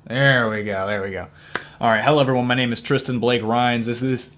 There we go. All right, hello everyone. My name is Tristan Blake Rines. This is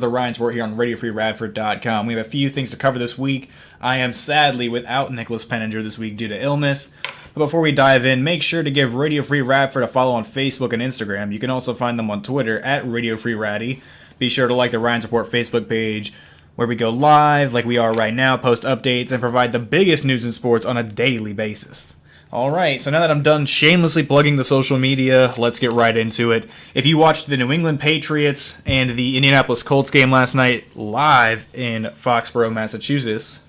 the Rines Report here on Radio Free Radford.com. We have a few things to cover this week. I am sadly without Nicholas Penninger this week due to illness. But before we dive in, make sure to give Radio Free Radford a follow on Facebook and Instagram. You can also find them on Twitter at Radio Free Raddy. Be sure to like the Rines Report Facebook page, where we go live like we are right now, post updates, and provide the biggest news in sports on a daily basis. Alright, so now that I'm done shamelessly plugging the social media, let's get right into it. If you watched the New England Patriots and the Indianapolis Colts game last night live in Foxborough, Massachusetts,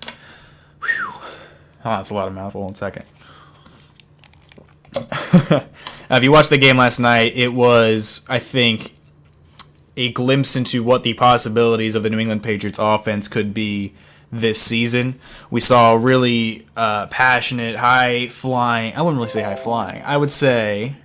that's a lot of mouthful. 1 second. If you watched the game last night, it was, I think, a glimpse into what the possibilities of the New England Patriots offense could be this season. We saw really passionate, high-flying... I wouldn't really say high-flying. I would say...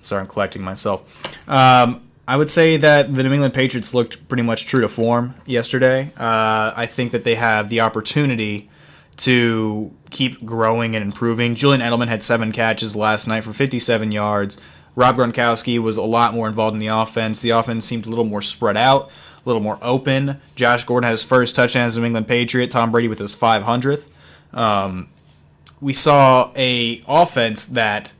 Sorry, I'm collecting myself. I would say that the New England Patriots looked pretty much true to form yesterday. I think that they have the opportunity to keep growing and improving. Julian Edelman had 7 catches last night for 57 yards. Rob Gronkowski was a lot more involved in the offense. The offense seemed a little more spread out, a little more open. Josh Gordon had his first touchdown as a New England Patriot. Tom Brady with his 500th. We saw a offense that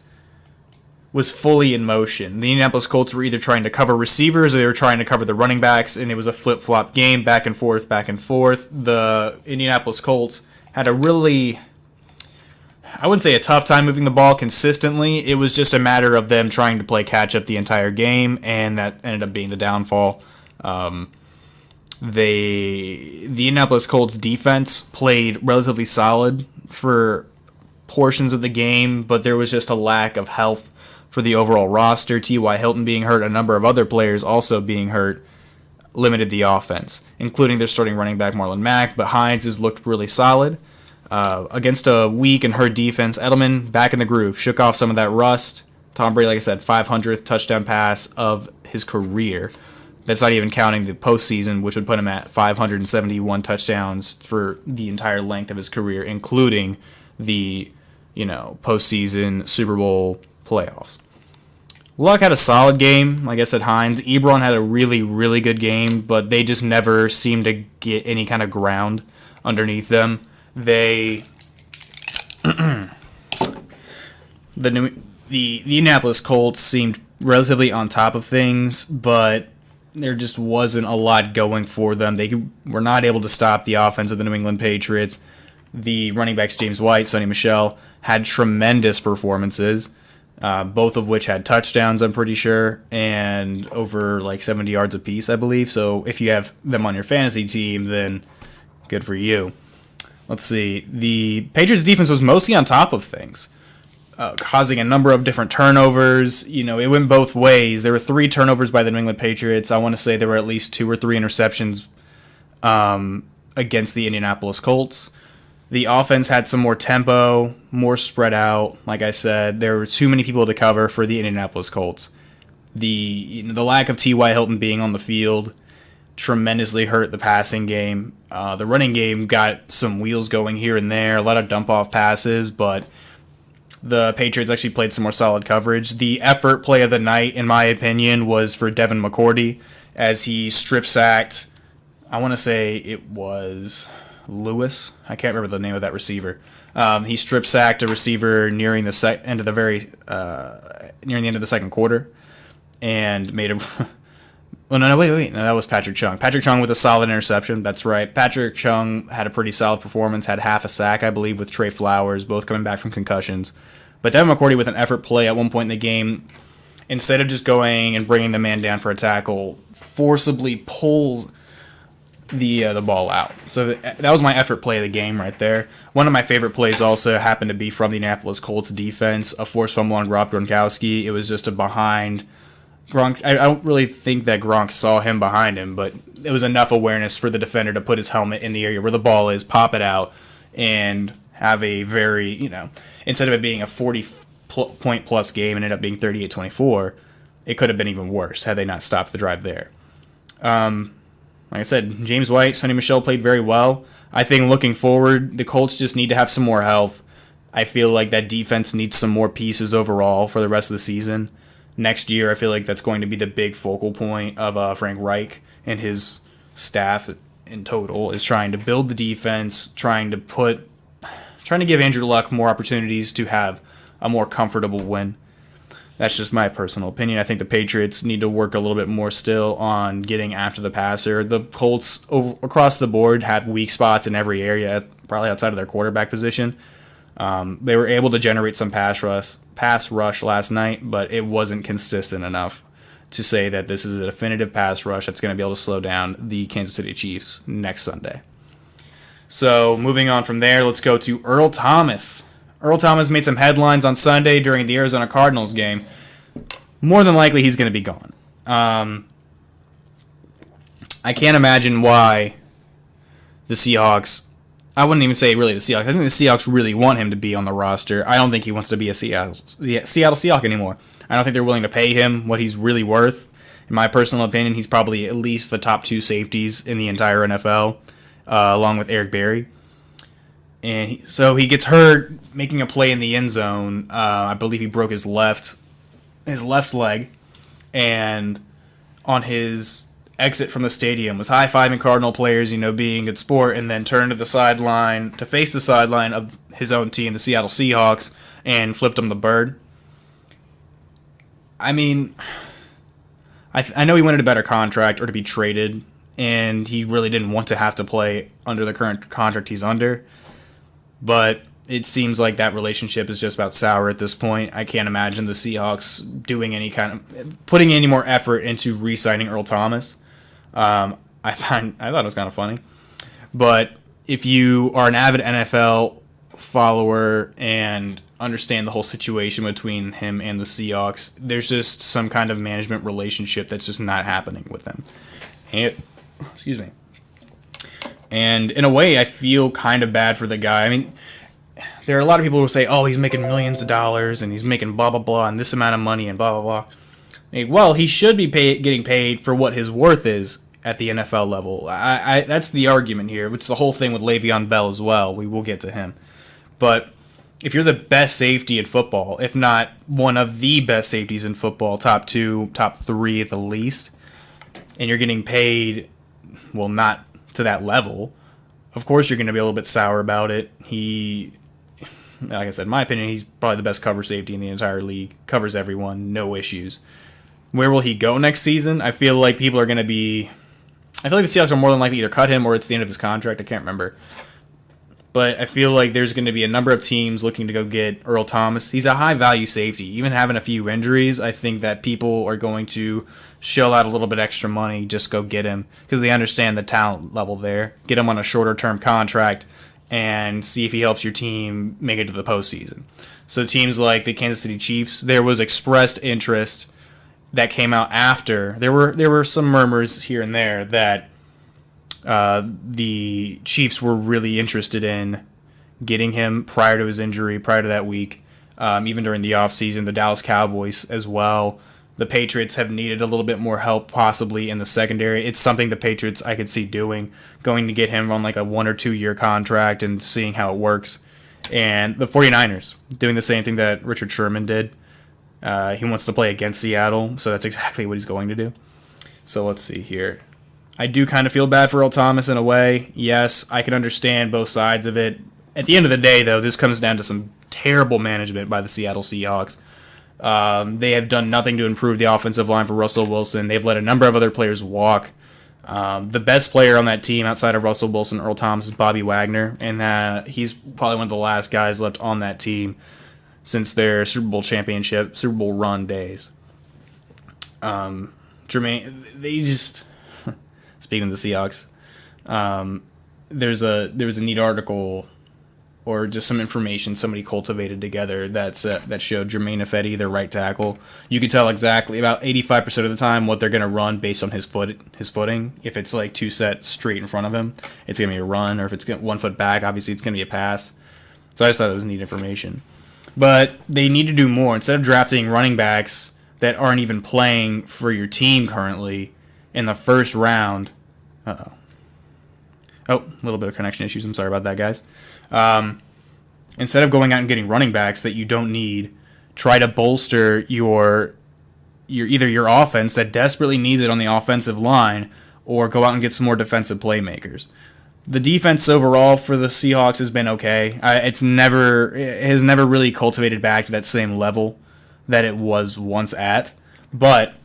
was fully in motion. The Indianapolis Colts were either trying to cover receivers or they were trying to cover the running backs, and it was a flip-flop game, back and forth, back and forth. The Indianapolis Colts had a really... I wouldn't say a tough time moving the ball consistently. It was just a matter of them trying to play catch-up the entire game, and that ended up being the downfall. The Indianapolis Colts defense played relatively solid for portions of the game, but there was just a lack of health for the overall roster. T.Y. Hilton being hurt, a number of other players also being hurt, limited the offense, including their starting running back Marlon Mack, but Hines has looked really solid. Against a weak and hurt defense, Edelman back in the groove, shook off some of that rust. Tom Brady, like I said, 500th touchdown pass of his career. That's not even counting the postseason, which would put him at 571 touchdowns for the entire length of his career, including the, postseason Super Bowl playoffs. Luck had a solid game. Like I said, Hines. Ebron had a really, really good game, but they just never seemed to get any kind of ground underneath them. The Indianapolis Colts seemed relatively on top of things, but there just wasn't a lot going for them. They were not able to stop the offense of the New England Patriots. The running backs James White, Sonny Michel, had tremendous performances, both of which had touchdowns, I'm pretty sure, and over like 70 yards apiece, I believe. So if you have them on your fantasy team, then good for you. Let's see. The Patriots defense was mostly on top of things, causing a number of different turnovers. It went both ways. There were 3 turnovers by the New England Patriots. I want to say there were at least 2 or 3 interceptions against the Indianapolis Colts. The offense had some more tempo, more spread out. Like I said, there were too many people to cover for the Indianapolis Colts. The lack of T.Y. Hilton being on the field tremendously hurt the passing game. The running game got some wheels going here and there, a lot of dump-off passes, but the Patriots actually played some more solid coverage. The effort play of the night, in my opinion, was for Devin McCourty as he strip-sacked, I want to say it was Lewis. I can't remember the name of that receiver. He strip-sacked a receiver nearing the end of the second quarter and made a... Oh, no, wait. No, that was Patrick Chung. Patrick Chung with a solid interception. That's right. Patrick Chung had a pretty solid performance, had half a sack, I believe, with Trey Flowers, both coming back from concussions. But Devin McCourty with an effort play at one point in the game, instead of just going and bringing the man down for a tackle, forcibly pulls the ball out. So that was my effort play of the game right there. One of my favorite plays also happened to be from the Indianapolis Colts defense, a forced fumble on Rob Gronkowski. It was just a behind... Gronk, I don't really think that Gronk saw him behind him, but it was enough awareness for the defender to put his helmet in the area where the ball is, pop it out, and have a very, instead of it being a 40-point-plus game and ended up being 38-24, it could have been even worse had they not stopped the drive there. Like I said, James White, Sonny Michel played very well. I think looking forward, the Colts just need to have some more health. I feel like that defense needs some more pieces overall for the rest of the season. Next year, I feel like that's going to be the big focal point of Frank Reich and his staff in total, is trying to build the defense, trying to give Andrew Luck more opportunities to have a more comfortable win. That's just my personal opinion. I think the Patriots need to work a little bit more still on getting after the passer. The Colts across the board have weak spots in every area, probably outside of their quarterback position. They were able to generate some pass rush last night, but it wasn't consistent enough to say that this is a definitive pass rush that's going to be able to slow down the Kansas City Chiefs next Sunday. So moving on from there, let's go to Earl Thomas. Earl Thomas made some headlines on Sunday during the Arizona Cardinals game. More than likely, he's going to be gone. I can't imagine why the Seahawks... I wouldn't even say really the Seahawks. I think the Seahawks really want him to be on the roster. I don't think he wants to be a Seattle Seahawk anymore. I don't think they're willing to pay him what he's really worth. In my personal opinion, he's probably at least the top 2 safeties in the entire NFL, along with Eric Berry. And so he gets hurt making a play in the end zone. I believe he broke his left leg, and on his exit from the stadium was high-fiving Cardinal players, being a good sport, and then turned to the sideline to face the sideline of his own team, the Seattle Seahawks, and flipped him the bird. I mean, I know he wanted a better contract or to be traded, and he really didn't want to have to play under the current contract he's under. But it seems like that relationship is just about sour at this point. I can't imagine the Seahawks putting any more effort into re-signing Earl Thomas. I thought it was kind of funny. But if you are an avid NFL follower and understand the whole situation between him and the Seahawks, there's just some kind of management relationship that's just not happening with them. Excuse me. And in a way, I feel kind of bad for the guy. I mean, there are a lot of people who say, oh, he's making millions of dollars and he's making blah, blah, blah, and this amount of money and blah, blah, blah. Well, he should be getting paid for what his worth is at the NFL level. That's the argument here. It's the whole thing with Le'Veon Bell as well. We will get to him. But if you're the best safety in football, if not one of the best safeties in football, top 2, top 3 at the least, and you're getting paid, well, not to that level, of course you're going to be a little bit sour about it. Like I said, in my opinion, he's probably the best cover safety in the entire league. Covers everyone, no issues. Where will he go next season? I feel like the Seahawks are more than likely either cut him or it's the end of his contract. I can't remember. But I feel like there's going to be a number of teams looking to go get Earl Thomas. He's a high-value safety. Even having a few injuries, I think that people are going to shell out a little bit extra money, just go get him, because they understand the talent level there. Get him on a shorter-term contract and see if he helps your team make it to the postseason. So teams like the Kansas City Chiefs, there was expressed interest that came out after. There were some murmurs here and there that the Chiefs were really interested in getting him prior to his injury, prior to that week, even during the offseason. The Dallas Cowboys as well. The Patriots have needed a little bit more help possibly in the secondary. It's something the Patriots I could see doing, going to get him on like a 1 or 2 year contract and seeing how it works. And the 49ers doing the same thing that Richard Sherman did. He wants to play against Seattle, so that's exactly what he's going to do. So let's see here. I do kind of feel bad for Earl Thomas in a way. Yes, I can understand both sides of it. At the end of the day, though, this comes down to some terrible management by the Seattle Seahawks. They have done nothing to improve the offensive line for Russell Wilson. They've let a number of other players walk. The best player on that team outside of Russell Wilson, Earl Thomas, is Bobby Wagner, and he's probably one of the last guys left on that team since their Super Bowl run days. Jermaine, they just... Speaking of the Seahawks, there was a neat article or just some information somebody cultivated together that showed Jermaine Ifedi, their right tackle. You can tell exactly about 85% of the time what they're going to run based on his footing. If it's like 2 sets straight in front of him, it's going to be a run, or if it's 1 foot back, obviously it's going to be a pass. So I just thought it was neat information. But they need to do more. Instead of drafting running backs that aren't even playing for your team currently in the first round. Oh, a little bit of connection issues. I'm sorry about that, guys. instead of going out and getting running backs that you don't need, try to bolster your either your offense that desperately needs it on the offensive line, or go out and get some more defensive playmakers. The defense overall for the Seahawks has been okay. It has never really cultivated back to that same level that it was once at. But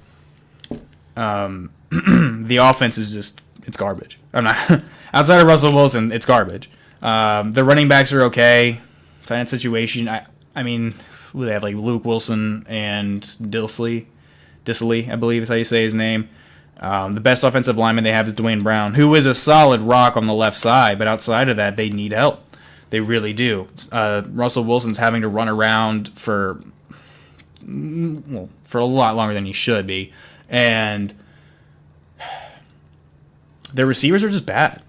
the offense is just, it's garbage. I'm not outside of Russell Wilson, it's garbage. The running backs are okay. That situation, I mean, they have like Luke Wilson and Dissly, I believe is how you say his name. The best offensive lineman they have is Dwayne Brown, who is a solid rock on the left side, but outside of that, they need help. They really do. Russell Wilson's having to run around for a lot longer than he should be, and their receivers are just bad.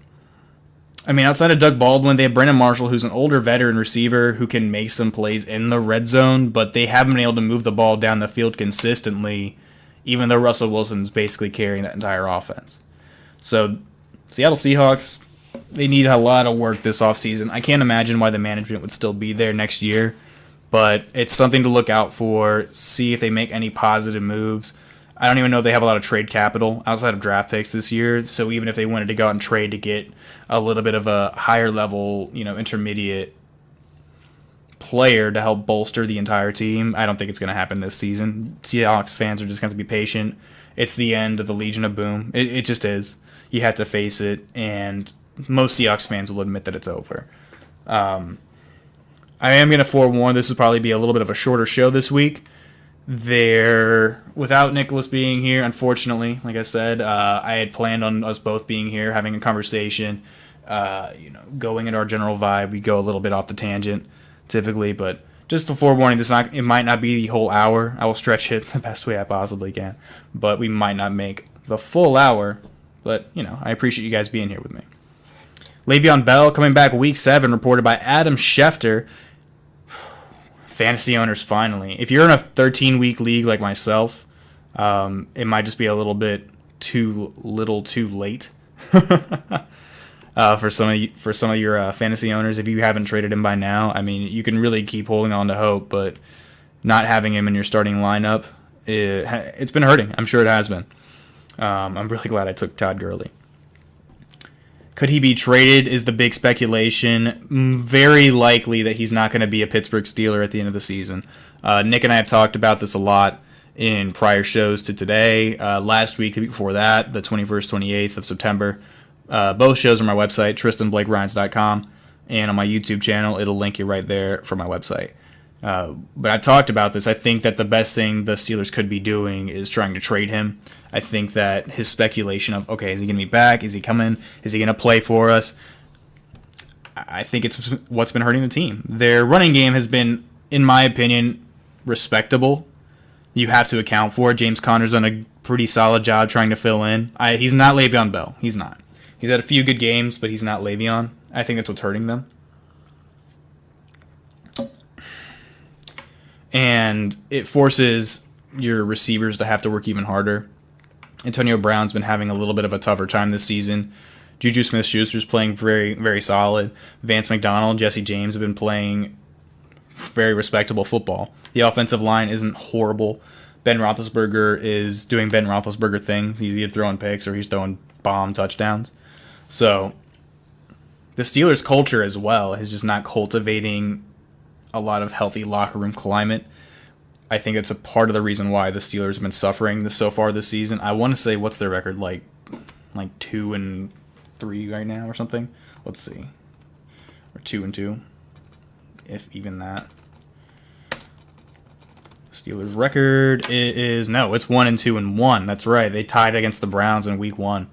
I mean, outside of Doug Baldwin, they have Brandon Marshall, who's an older veteran receiver who can make some plays in the red zone, but they haven't been able to move the ball down the field consistently, even though Russell Wilson's basically carrying that entire offense. So, Seattle Seahawks, they need a lot of work this offseason. I can't imagine why the management would still be there next year, but it's something to look out for, see if they make any positive moves. I don't even know if they have a lot of trade capital outside of draft picks this year, so even if they wanted to go out and trade to get a little bit of a higher level, intermediate player to help bolster the entire team, I don't think it's going to happen this season. Seahawks fans are just going to be patient. It's the end of the Legion of Boom. It just is. You have to face it, and most Seahawks fans will admit that it's over. I am going to forewarn, this will probably be a little bit of a shorter show this week. Without Nicholas being here, unfortunately, like I said, I had planned on us both being here, having a conversation, going into our general vibe. We go a little bit off the tangent typically, but just a forewarning, it might not be the whole hour. I will stretch it the best way I possibly can, but we might not make the full hour, but, I appreciate you guys being here with me. Le'Veon Bell coming back week 7, reported by Adam Schefter. Fantasy owners, finally. If you're in a 13-week league like myself, it might just be a little bit too late for some of your fantasy owners. If you haven't traded him by now, I mean, you can really keep holding on to hope, but not having him in your starting lineup, it's been hurting. I'm sure it has been. I'm really glad I took Todd Gurley. Could he be traded is the big speculation. Very likely that he's not going to be a Pittsburgh Steeler at the end of the season. Nick and I have talked about this a lot in prior shows to today. Last week, the week before that, the 21st, 28th of September. Both shows are on my website, tristanblakerines.com, and on my YouTube channel, it'll link you right there for my website. But I talked about this. I think that the best thing the Steelers could be doing is trying to trade him. I think that his speculation of, okay, is he going to be back? Is he coming? Is he going to play for us? I think it's what's been hurting the team. Their running game has been, in my opinion, respectable. You have to account for it. James Conner's done a pretty solid job trying to fill in. He's not Le'Veon Bell. He's not. He's had a few good games, but he's not Le'Veon. I think that's what's hurting them. And it forces your receivers to have to work even harder. Antonio Brown's been having a little bit of a tougher time this season. Juju Smith-Schuster's playing very, very solid. Vance McDonald, Jesse James have been playing very respectable football. The offensive line isn't horrible. Ben Roethlisberger is doing Ben Roethlisberger things. He's either throwing picks or he's throwing bomb touchdowns. So the Steelers' culture as well is just not cultivating a lot of healthy locker room climate. I think it's a part of the reason why the Steelers have been suffering so far this season. I want to say, what's their record, like 2-3 right now or something? Let's see, or 2-2, if even that. Steelers record is it's 1-2-1. That's right. They tied against the Browns in week 1.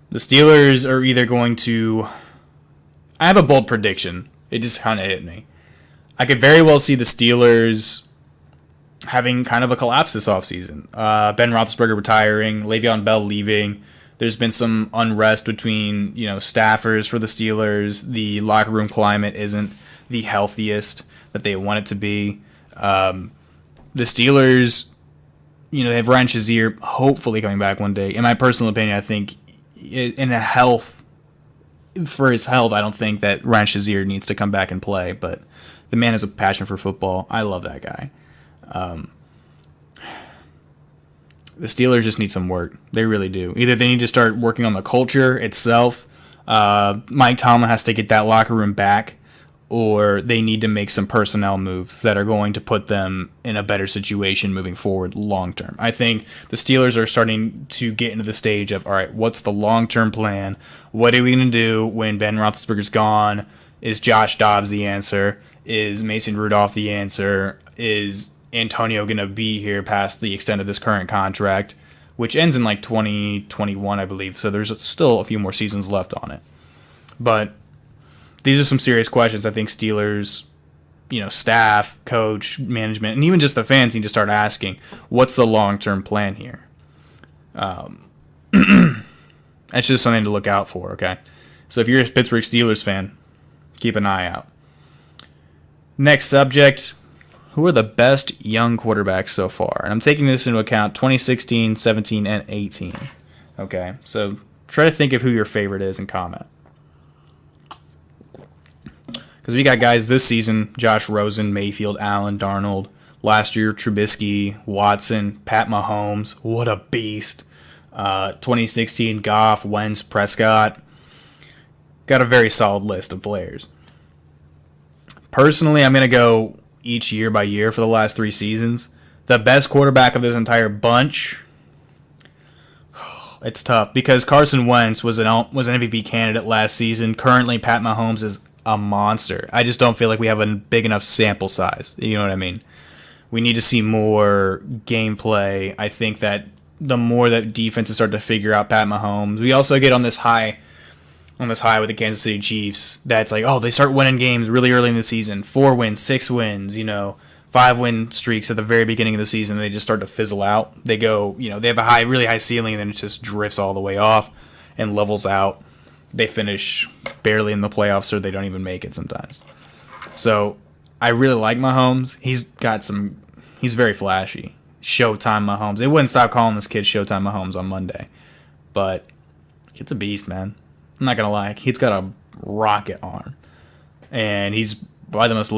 The Steelers are either going to. I have a bold prediction. It just kind of hit me. I could very well see the Steelers having kind of a collapse this offseason. Ben Roethlisberger retiring, Le'Veon Bell leaving. There's been some unrest between staffers for the Steelers. The locker room climate isn't the healthiest that they want it to be. The Steelers, they have Ryan Shazier hopefully coming back one day. In my personal opinion, I think in a health for his health, I don't think that Ryan Shazier needs to come back and play, but the man has a passion for football. I love that guy. The Steelers just need some work. They really do. Either they need to start working on the culture itself. Mike Tomlin has to get that locker room back, or they need to make some personnel moves that are going to put them in a better situation moving forward long term. I think the Steelers are starting to get into the stage of, all right, what's the long-term plan? What are we going to do when Ben Roethlisberger's gone? Is Josh Dobbs the answer? Is Mason Rudolph the answer? Is Antonio going to be here past the extent of this current contract, which ends in like 2021, I believe. So there's still a few more seasons left on it. But these are some serious questions. I think Steelers, staff, coach, management, and even just the fans need to start asking, what's the long-term plan here? That's just something to look out for, okay? So if you're a Pittsburgh Steelers fan, keep an eye out. Next subject, who are the best young quarterbacks so far? And I'm taking this into account 2016, 17, and 18. Okay, so try to think of who your favorite is and comment. Because we got guys this season, Josh Rosen, Mayfield, Allen, Darnold. Last year, Trubisky, Watson, Pat Mahomes. What a beast. 2016, Goff, Wentz, Prescott. Got a very solid list of players. Personally, I'm going to go each year by year for the last 3 seasons. The best quarterback of this entire bunch, it's tough because Carson Wentz was an MVP candidate last season. Currently, Pat Mahomes is a monster. I just don't feel like we have a big enough sample size. You know what I mean? We need to see more gameplay. I think that the more that defenses start to figure out Pat Mahomes, we also get on this high with the Kansas City Chiefs. That's like, oh, they start winning games really early in the season. 4 wins, 6 wins, 5-win streaks at the very beginning of the season. They just start to fizzle out. They go, they have a really high ceiling, and then it just drifts all the way off and levels out. They finish barely in the playoffs, or they don't even make it sometimes. So I really like Mahomes. He's very flashy. Showtime Mahomes. They wouldn't stop calling this kid Showtime Mahomes on Monday. But it's a beast, man. I'm not going to lie. He's got a rocket arm. And he's probably the most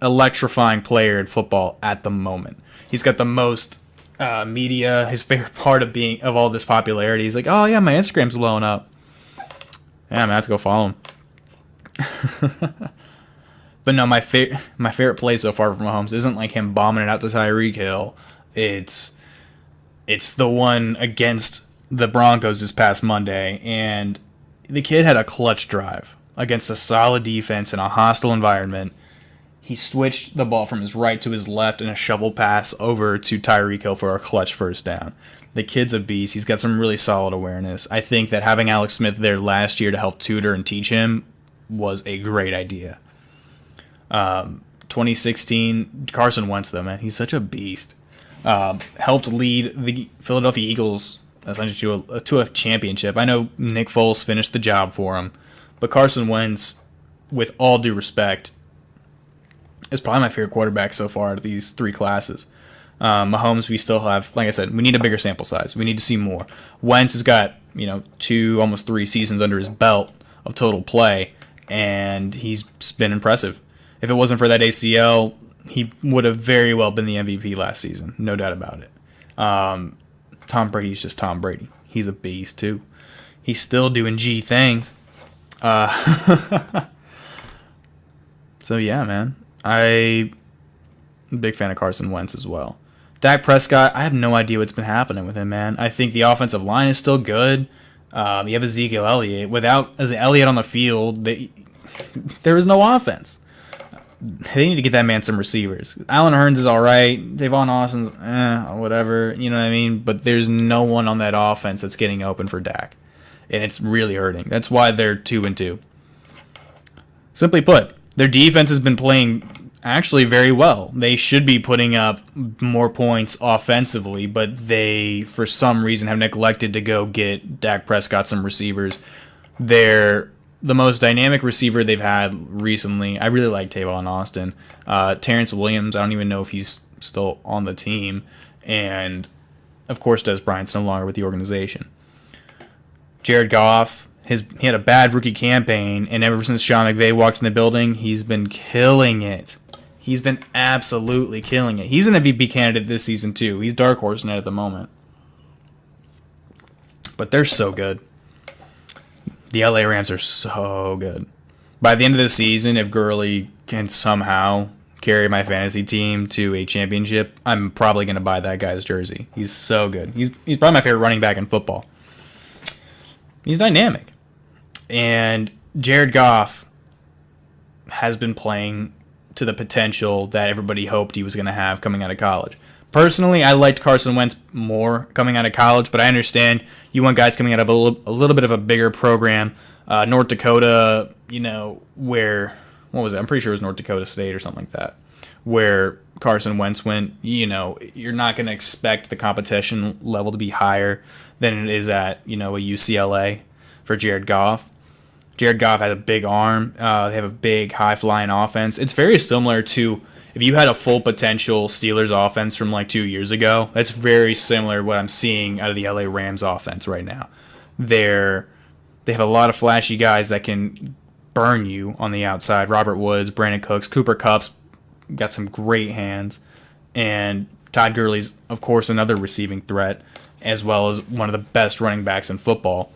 electrifying player in football at the moment. He's got the most media. His favorite part of all this popularity. He's like, oh, yeah, my Instagram's blowing up. Yeah, I'm going to have to go follow him. But no, my favorite play so far from Mahomes isn't like him bombing it out to Tyreek Hill. It's the one against the Broncos this past Monday, and the kid had a clutch drive against a solid defense in a hostile environment. He switched the ball from his right to his left in a shovel pass over to Tyreek Hill for a clutch first down. The kid's a beast. He's got some really solid awareness. I think that having Alex Smith there last year to help tutor and teach him was a great idea. 2016, Carson Wentz, though, man. He's such a beast. Helped lead the Philadelphia Eagles essentially to a championship. I know Nick Foles finished the job for him, but Carson Wentz, with all due respect, is probably my favorite quarterback so far out of these 3 classes. Mahomes, we still have, like I said, we need a bigger sample size. We need to see more. Wentz has got 2, almost 3 seasons under his belt of total play, and he's been impressive. If it wasn't for that ACL, he would have very well been the MVP last season. No doubt about it. Tom Brady's just Tom Brady. He's a beast, too. He's still doing G things. So, yeah, man. I'm a big fan of Carson Wentz as well. Dak Prescott, I have no idea what's been happening with him, man. I think the offensive line is still good. You have Ezekiel Elliott. Without Elliott on the field, there is no offense. They need to get that man some receivers. Allen Hurns is all right. Davon Austin's whatever. You know what I mean? But there's no one on that offense that's getting open for Dak. And it's really hurting. That's why they're 2-2. Simply put, their defense has been playing actually very well. They should be putting up more points offensively, but they, for some reason, have neglected to go get Dak Prescott some receivers. They're the most dynamic receiver they've had recently. I really like Tavon Austin. Terrence Williams, I don't even know if he's still on the team. And, of course, Des Bryant's no longer with the organization. Jared Goff, He had a bad rookie campaign, and ever since Sean McVay walked in the building, he's been killing it. He's been absolutely killing it. He's an MVP candidate this season, too. He's dark horse net at the moment. But they're so good. The LA Rams are so good. By the end of the season, if Gurley can somehow carry my fantasy team to a championship, I'm probably going to buy that guy's jersey. He's so good. He's probably my favorite running back in football. He's dynamic. And Jared Goff has been playing to the potential that everybody hoped he was going to have coming out of college. Personally, I liked Carson Wentz more coming out of college, but I understand you want guys coming out of a little bit of a bigger program. North Dakota, where, what was it? I'm pretty sure it was North Dakota State or something like that, where Carson Wentz went. You're not going to expect the competition level to be higher than it is at, a UCLA for Jared Goff. Jared Goff has a big arm. They have a big, high-flying offense. It's very similar to if you had a full potential Steelers offense from like 2 years ago. That's very similar to what I'm seeing out of the LA Rams offense right now. They have a lot of flashy guys that can burn you on the outside. Robert Woods, Brandon Cooks, Cooper Kupp's got some great hands. And Todd Gurley's, of course, another receiving threat, as well as one of the best running backs in football.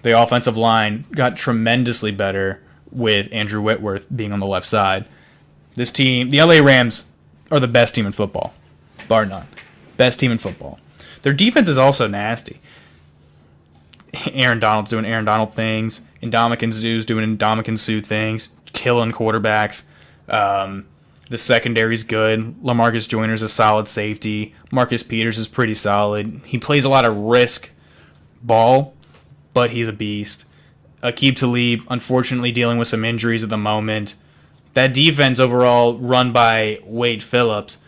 The offensive line got tremendously better with Andrew Whitworth being on the left side. This team, the LA Rams, are the best team in football, bar none. Best team in football. Their defense is also nasty. Aaron Donald's doing Aaron Donald things. Ndamukong Suh's doing Ndamukong Suh things. Killing quarterbacks. The secondary's good. LaMarcus Joyner's a solid safety. Marcus Peters is pretty solid. He plays a lot of risk ball, but he's a beast. Aqib Talib, unfortunately, dealing with some injuries at the moment. That defense overall, run by Wade Phillips,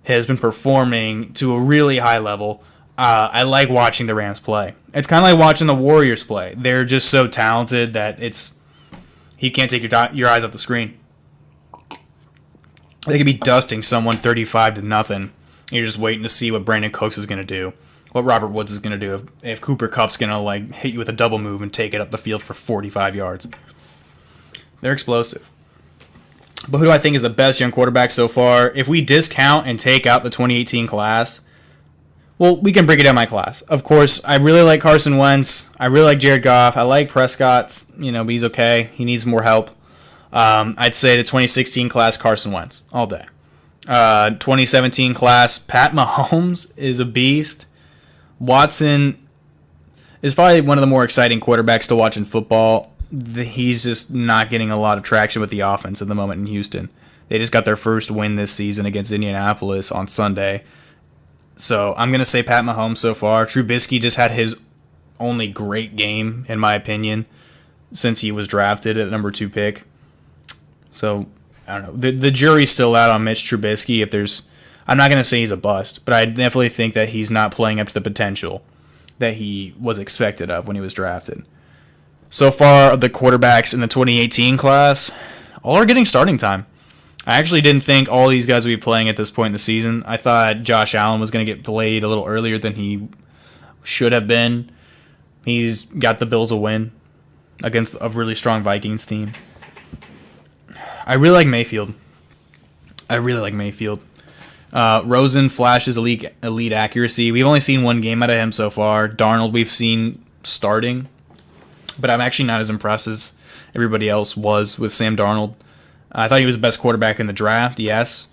has been performing to a really high level. I like watching the Rams play. It's kind of like watching the Warriors play. They're just so talented that you can't take your eyes off the screen. They could be dusting someone 35-0. You're just waiting to see what Brandon Cooks is going to do, what Robert Woods is going to do, if Cooper Kupp's going to hit you with a double move and take it up the field for 45 yards. They're explosive. But who do I think is the best young quarterback so far? If we discount and take out the 2018 class, well, we can break it down my class. Of course, I really like Carson Wentz. I really like Jared Goff. I like Prescott, but he's okay. He needs more help. I'd say the 2016 class, Carson Wentz, all day. 2017 class, Pat Mahomes is a beast. Watson is probably one of the more exciting quarterbacks to watch in football. He's just not getting a lot of traction with the offense at the moment in Houston. They just got their first win this season against Indianapolis on Sunday. So I'm going to say Pat Mahomes so far. Trubisky just had his only great game, in my opinion, since he was drafted at number 2 pick. So, I don't know. The jury's still out on Mitch Trubisky. I'm not going to say he's a bust, but I definitely think that he's not playing up to the potential that he was expected of when he was drafted. So far, the quarterbacks in the 2018 class, all are getting starting time. I actually didn't think all these guys would be playing at this point in the season. I thought Josh Allen was going to get played a little earlier than he should have been. He's got the Bills a win against a really strong Vikings team. I really like Mayfield. Rosen flashes elite accuracy. We've only seen one game out of him so far. Darnold we've seen starting, but I'm actually not as impressed as everybody else was with Sam Darnold. I thought he was the best quarterback in the draft, yes,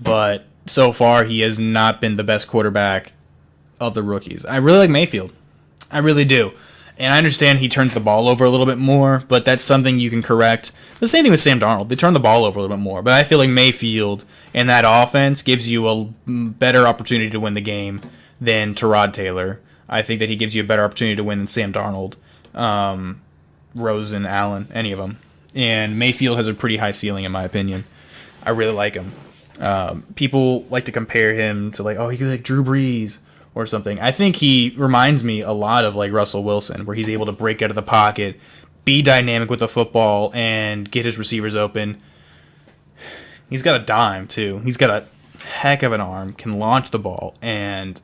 but so far he has not been the best quarterback of the rookies. I really like Mayfield. I really do. And I understand he turns the ball over a little bit more, but that's something you can correct. The same thing with Sam Darnold. They turn the ball over a little bit more, but I feel like Mayfield and that offense gives you a better opportunity to win the game than Tyrod Taylor. I think that he gives you a better opportunity to win than Sam Darnold, Rosen, Allen, any of them. And Mayfield has a pretty high ceiling, in my opinion. I really like him. People like to compare him to he could like Drew Brees or something. I think he reminds me a lot of like Russell Wilson, where he's able to break out of the pocket, be dynamic with the football, and get his receivers open. He's got a dime, too. He's got a heck of an arm, can launch the ball, and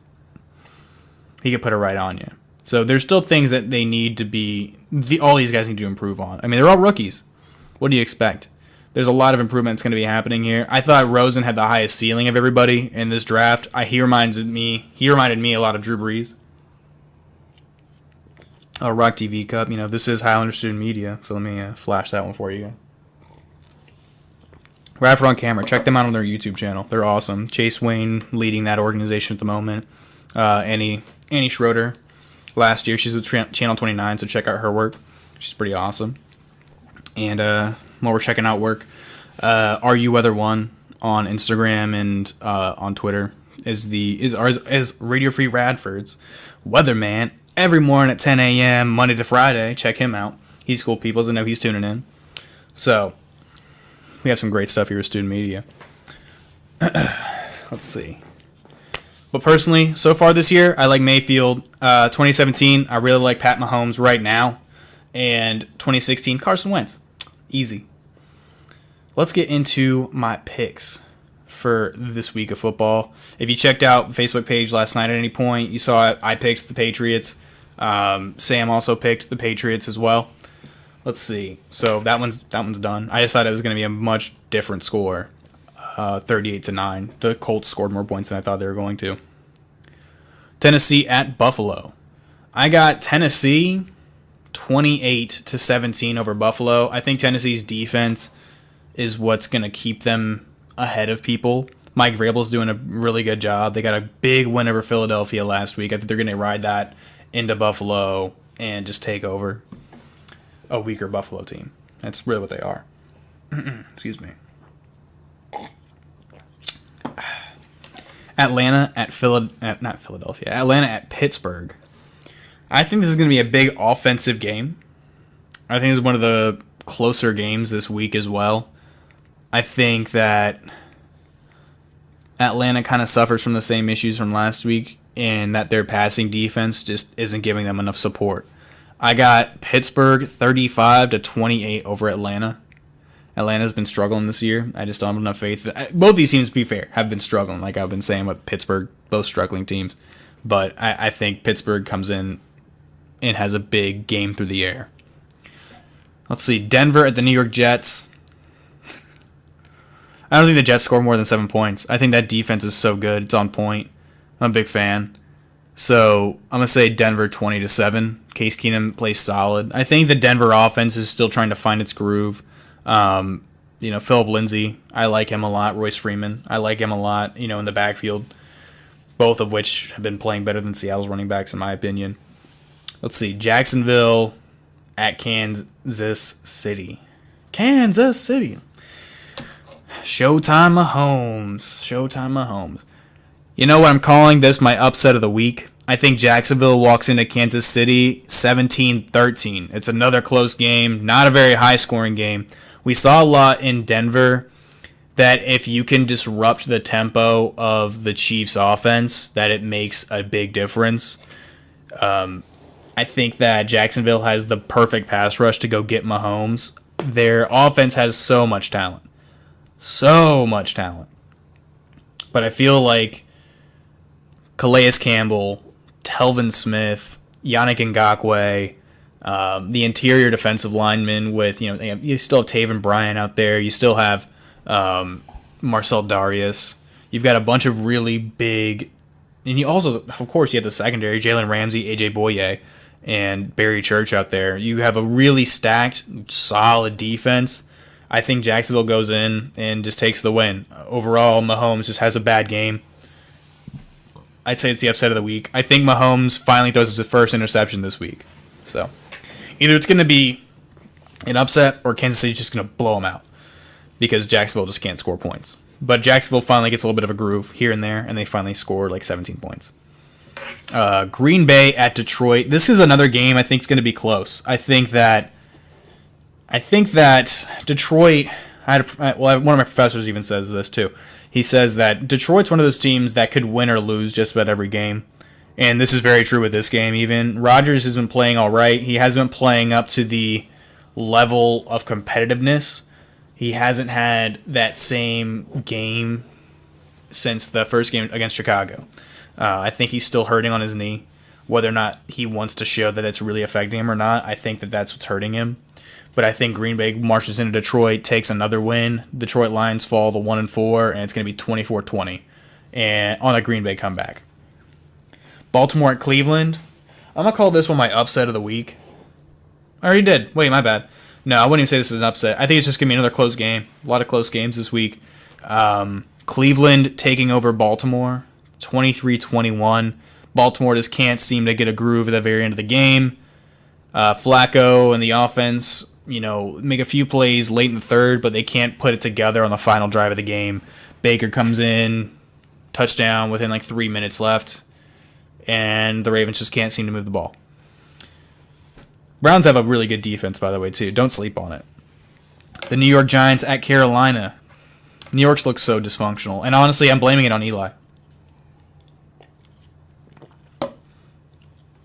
he can put it right on you. So there's still things that they need to be, all these guys need to improve on. I mean, they're all rookies. What do you expect? There's a lot of improvement that's going to be happening here. I thought Rosen had the highest ceiling of everybody in this draft. He reminded me a lot of Drew Brees. Rock TV Cup. This is Highlander Student Media, so let me flash that one for you. Radford on Camera. Check them out on their YouTube channel. They're awesome. Chase Wayne leading that organization at the moment. Annie Schroeder last year. She's with Channel 29, so check out her work. She's pretty awesome. And while we're checking out work, RU Weather One on Instagram and on Twitter is Radio Free Radford's weatherman every morning at 10 a.m. Monday to Friday. Check him out. He's cool people. I know he's tuning in. So we have some great stuff here with Student Media. Let's see. But personally, so far this year, I like Mayfield. 2017, I really like Pat Mahomes right now. And 2016, Carson Wentz. Easy. Let's get into my picks for this week of football. If you checked out the Facebook page last night at any point, you saw I picked the Patriots. Sam also picked the Patriots as well. Let's see. So that one's done. I just thought it was going to be a much different score, 38-9. The Colts scored more points than I thought they were going to. Tennessee at Buffalo. I got Tennessee 28-17 over Buffalo. I think Tennessee's defense is what's going to keep them ahead of people. Mike Vrabel's doing a really good job. They got a big win over Philadelphia last week. I think they're going to ride that into Buffalo and just take over a weaker Buffalo team. That's really what they are. Excuse me. Atlanta at Atlanta at Pittsburgh. I think this is going to be a big offensive game. I think it's one of the closer games this week as well. I think that Atlanta kind of suffers from the same issues from last week in that their passing defense just isn't giving them enough support. I got Pittsburgh 35-28 over Atlanta. Atlanta's been struggling this year. I just don't have enough faith. Both these teams, to be fair, have been struggling, like I've been saying with Pittsburgh, both struggling teams. But I think Pittsburgh comes in and has a big game through the air. Let's see. Denver at the New York Jets. I don't think the Jets score more than 7 points. I think that defense is so good. It's on point. I'm a big fan. So I'm going to say Denver 20-7. Case Keenum plays solid. I think the Denver offense is still trying to find its groove. Philip Lindsay, I like him a lot. Royce Freeman, I like him a lot, in the backfield. Both of which have been playing better than Seattle's running backs, in my opinion. Let's see. Jacksonville at Kansas City. Kansas City. Showtime Mahomes. You know what I'm calling this my upset of the week? I think Jacksonville walks into Kansas City 17-13. It's another close game, not a very high-scoring game. We saw a lot in Denver that if you can disrupt the tempo of the Chiefs' offense, that it makes a big difference. I think that Jacksonville has the perfect pass rush to go get Mahomes. Their offense has so much talent. But I feel like Calais Campbell, Telvin Smith, Yannick Ngakoue, the interior defensive linemen with, you still have Taven Bryan out there. You still have Marcel Darius. You've got a bunch of really big, and you also, of course, you have the secondary, Jalen Ramsey, AJ Boye, and Barry Church out there. You have a really stacked, solid defense. I think Jacksonville goes in and just takes the win. Overall, Mahomes just has a bad game. I'd say it's the upset of the week. I think Mahomes finally throws his first interception this week. So either it's going to be an upset or Kansas City's just going to blow them out because Jacksonville just can't score points. But Jacksonville finally gets a little bit of a groove here and there, and they finally score like 17 points. Green Bay at Detroit. This is another game I think is going to be close. I think that Detroit. One of my professors even says this too. He says that Detroit's one of those teams that could win or lose just about every game. And this is very true with this game even. Rodgers has been playing all right. He hasn't been playing up to the level of competitiveness. He hasn't had that same game since the first game against Chicago. I think he's still hurting on his knee. whether or not he wants to show that it's really affecting him or not. I think that that's what's hurting him. But I think Green Bay marches into Detroit, takes another win. Detroit Lions fall to 1-4, and it's going to be 24-20 and on a Green Bay comeback. Baltimore at Cleveland. I'm going to call this one my upset of the week. I already did. Wait, my bad. No, I wouldn't even say this is an upset. I think it's just going to be another close game. A lot of close games this week. Cleveland taking over Baltimore, 23-21. Baltimore just can't seem to get a groove at the very end of the game. Flacco and the offense, make a few plays late in the third, but they can't put it together on the final drive of the game. Baker comes in, touchdown within 3 minutes left, and the Ravens just can't seem to move the ball. Browns have a really good defense, by the way, too. Don't sleep on it. The New York Giants at Carolina. New York's looks so dysfunctional, and honestly, I'm blaming it on Eli.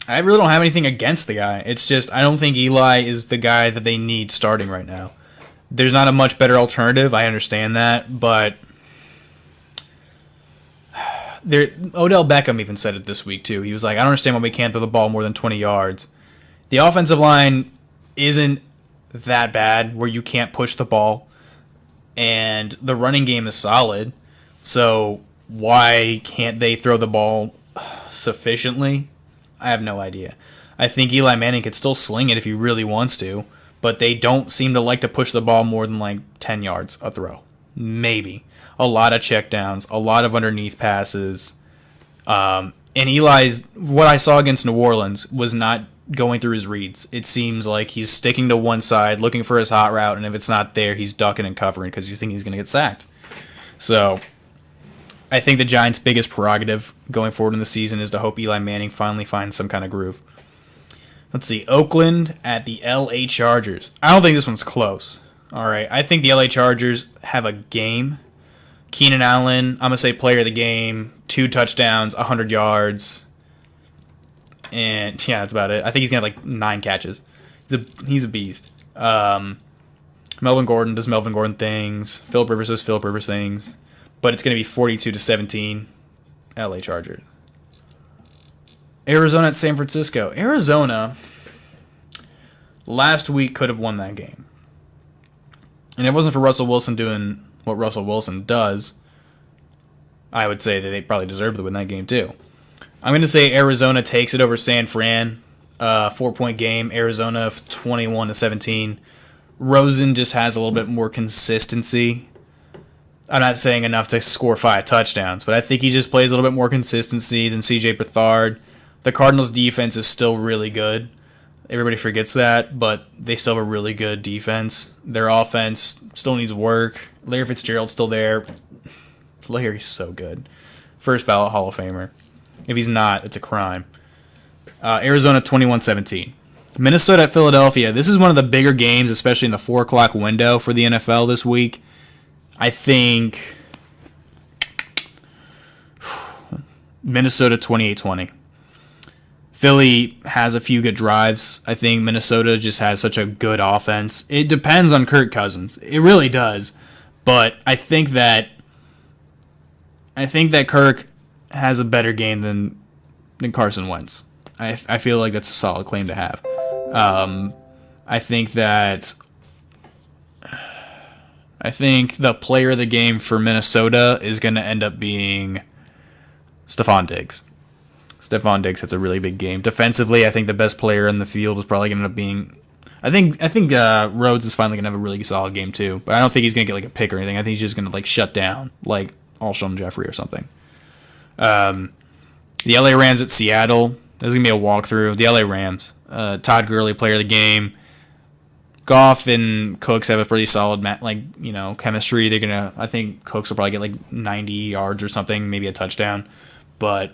I really don't have anything against the guy. It's just I don't think Eli is the guy that they need starting right now. There's not a much better alternative. I understand that, but Odell Beckham even said it this week too. He was like, I don't understand why we can't throw the ball more than 20 yards. The offensive line isn't that bad where you can't push the ball, and the running game is solid. So why can't they throw the ball sufficiently? I have no idea. I think Eli Manning could still sling it if he really wants to, but they don't seem to like to push the ball more than 10 yards a throw. Maybe. A lot of checkdowns, a lot of underneath passes. And what I saw against New Orleans was not going through his reads. It seems like he's sticking to one side, looking for his hot route, and if it's not there, he's ducking and covering because he's thinking he's going to get sacked. So I think the Giants' biggest prerogative going forward in the season is to hope Eli Manning finally finds some kind of groove. Let's see. Oakland at the LA Chargers. I don't think this one's close. All right. I think the LA Chargers have a game. Keenan Allen, I'm going to say player of the game, 2 touchdowns, 100 yards. And, yeah, that's about it. I think he's going to have 9 catches. He's a beast. Melvin Gordon does Melvin Gordon things. Phillip Rivers does Phillip Rivers things. But it's going to be 42-17, LA Chargers. Arizona at San Francisco. Arizona last week could have won that game. And if it wasn't for Russell Wilson doing what Russell Wilson does, I would say that they probably deserved to win that game too. I'm going to say Arizona takes it over San Fran. 4-point game. Arizona 21-17. Rosen just has a little bit more consistency. I'm not saying enough to score 5 touchdowns, but I think he just plays a little bit more consistency than C.J. Beathard. The Cardinals' defense is still really good. Everybody forgets that, but they still have a really good defense. Their offense still needs work. Larry Fitzgerald's still there. Larry's so good. First ballot Hall of Famer. If he's not, it's a crime. Arizona 21-17. Minnesota at Philadelphia. This is one of the bigger games, especially in the 4 o'clock window for the NFL this week. I think Minnesota 28-20. Philly has a few good drives. I think Minnesota just has such a good offense. It depends on Kirk Cousins. It really does. But I think that Kirk has a better game than Carson Wentz. I feel like that's a solid claim to have. I think the player of the game for Minnesota is going to end up being Stephon Diggs. Stephon Diggs has a really big game. Defensively, I think the best player in the field is probably going to end up being... I think Rhodes is finally going to have a really solid game too, but I don't think he's going to get a pick or anything. I think he's just going to shut down Alshon Jeffrey or something. The LA Rams at Seattle. This is going to be a walkthrough. The LA Rams. Todd Gurley, player of the game. Goff and Cooks have a pretty solid chemistry. I think Cooks will probably get 90 yards or something, maybe a touchdown. But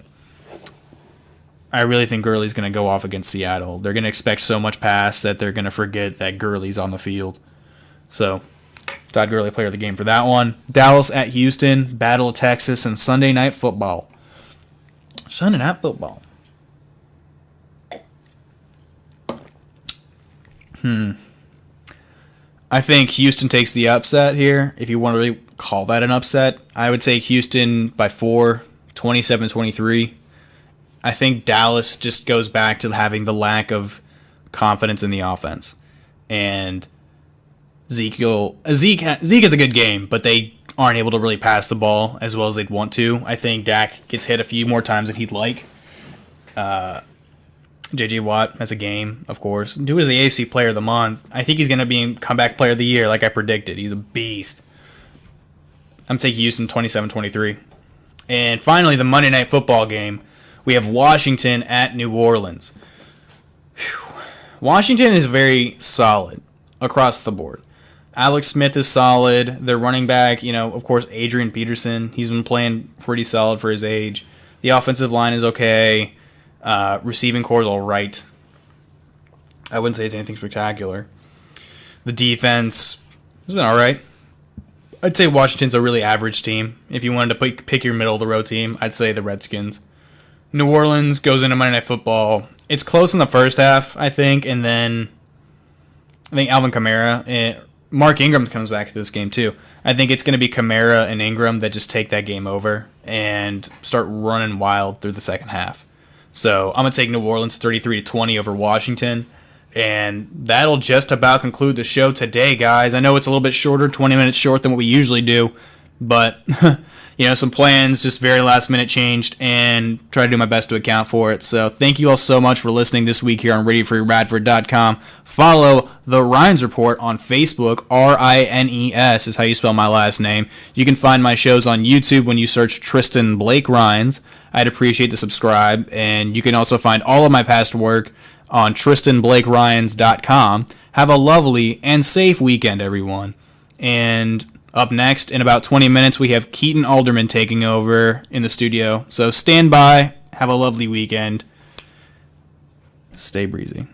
I really think Gurley's going to go off against Seattle. They're going to expect so much pass that they're going to forget that Gurley's on the field. So, Todd Gurley, player of the game for that one. Dallas at Houston, Battle of Texas, and Sunday Night Football. Sunday Night Football. I think Houston takes the upset here. If you want to really call that an upset, I would say Houston by 4, 27-23. I think Dallas just goes back to having the lack of confidence in the offense. And Zeke is a good game, but they aren't able to really pass the ball as well as they'd want to. I think Dak gets hit a few more times than he'd like. J.J. Watt has a game, of course. Dude is the AFC Player of the Month. I think he's going to be Comeback Player of the Year like I predicted. He's a beast. I'm taking Houston 27-23. And finally, the Monday Night Football game. We have Washington at New Orleans. Whew. Washington is very solid across the board. Alex Smith is solid. Their running back, of course, Adrian Peterson. He's been playing pretty solid for his age. The offensive line is okay. Receiving core is all right. I wouldn't say it's anything spectacular. The defense has been all right. I'd say Washington's a really average team. If you wanted to pick your middle-of-the-road team, I'd say the Redskins. New Orleans goes into Monday Night Football. It's close in the first half, I think, and then I think Alvin Kamara and Mark Ingram comes back to this game too. I think it's going to be Kamara and Ingram that just take that game over and start running wild through the second half. So I'm going to take New Orleans 33-20 over Washington. And that'll just about conclude the show today, guys. I know it's a little bit shorter, 20 minutes short than what we usually do. But, some plans just very last minute changed and try to do my best to account for it. So thank you all so much for listening this week here on RadioFreeRadford.com. Follow the Rines Report on Facebook. Rines is how you spell my last name. You can find my shows on YouTube when you search Tristan Blake Rines. I'd appreciate the subscribe. And you can also find all of my past work on TristanBlakeRyans.com. Have a lovely and safe weekend, everyone. And up next, in about 20 minutes, we have Keaton Alderman taking over in the studio. So stand by. Have a lovely weekend. Stay breezy.